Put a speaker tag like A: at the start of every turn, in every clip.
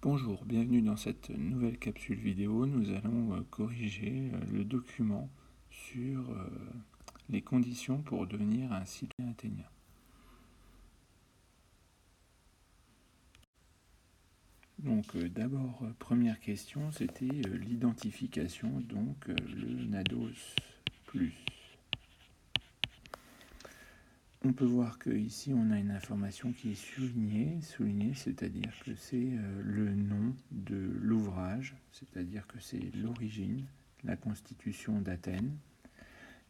A: Bonjour, bienvenue dans cette nouvelle capsule vidéo. Nous allons corriger le document sur les conditions pour devenir un citoyen athénien. Donc d'abord, première question, c'était l'identification, donc le NADOS+. On peut voir qu'ici on a une information qui est soulignée, c'est-à-dire que c'est le nom de l'ouvrage, c'est-à-dire que c'est l'origine, la constitution d'Athènes.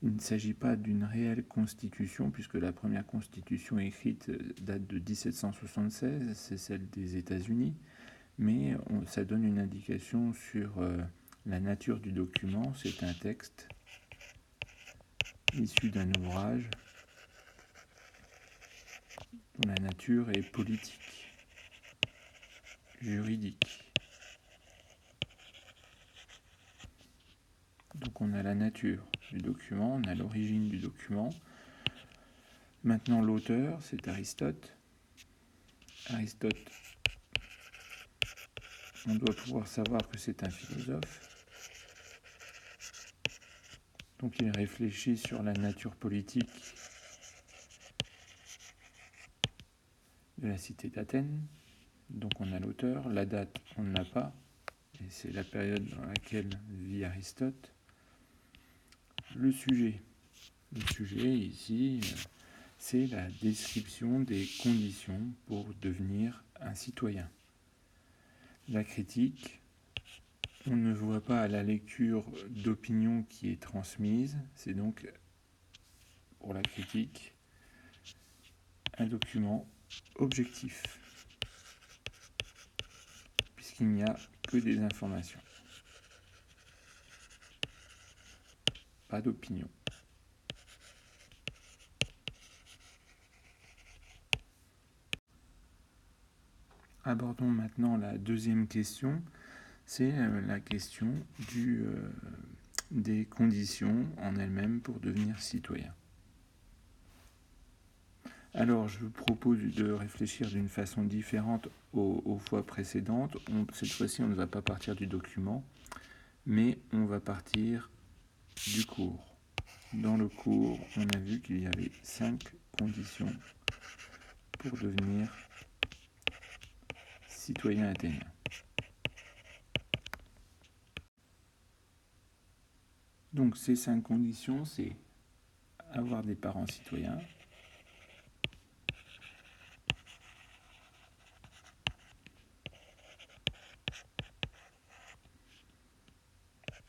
A: Il ne s'agit pas d'une réelle constitution, puisque la première constitution écrite date de 1776, c'est celle des États-Unis, mais ça donne une indication sur la nature du document. C'est un texte issu d'un ouvrage dont la nature est politique, juridique. Donc on a la nature du document, on a l'origine du document. Maintenant l'auteur, c'est Aristote. Aristote, on doit pouvoir savoir que c'est un philosophe. Donc il réfléchit sur la nature politique de la cité d'Athènes. Donc on a l'auteur, la date on ne l'a pas, et c'est la période dans laquelle vit Aristote. Le sujet ici, c'est la description des conditions pour devenir un citoyen. La critique, on ne voit pas à la lecture d'opinion qui est transmise, c'est donc pour la critique un document objectif, puisqu'il n'y a que des informations, pas d'opinion. Abordons maintenant la deuxième question, c'est la question des conditions en elles-mêmes pour devenir citoyen. Alors, je vous propose de réfléchir d'une façon différente aux fois précédentes. Cette fois-ci, on ne va pas partir du document, mais on va partir du cours. Dans le cours, on a vu qu'il y avait 5 conditions pour devenir citoyen athénien. Donc ces 5 conditions, c'est avoir des parents citoyens,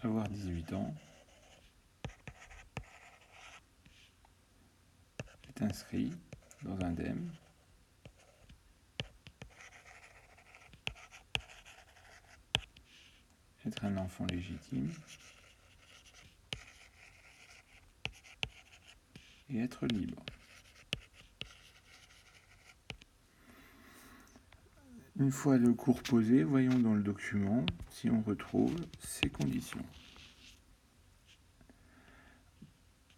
A: avoir 18 ans, être inscrit dans un DEM, être un enfant légitime et être libre. Une fois le cours posé, voyons dans le document si on retrouve ces conditions.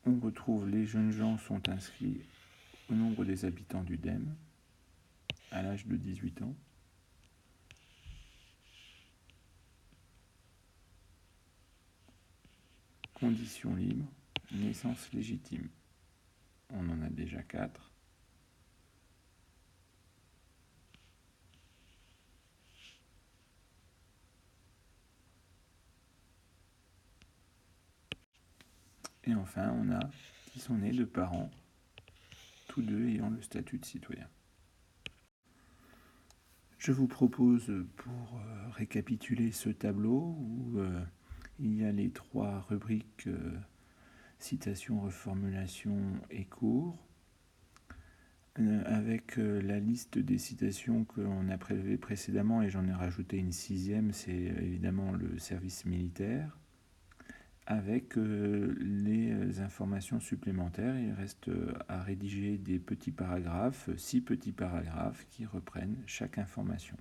A: On retrouve les jeunes gens sont inscrits au nombre des habitants du DEM à l'âge de 18 ans. Conditions libres, naissance légitime. On en a déjà 4. Et enfin, on a qui sont nés de parents, tous deux ayant le statut de citoyen. Je vous propose, pour récapituler ce tableau, où il y a les 3 rubriques citation, reformulation et cours, avec la liste des citations qu'on a prélevées précédemment, et j'en ai rajouté une 6e, c'est évidemment le service militaire. Avec les informations supplémentaires, il reste à rédiger des petits paragraphes, 6 petits paragraphes qui reprennent chaque information.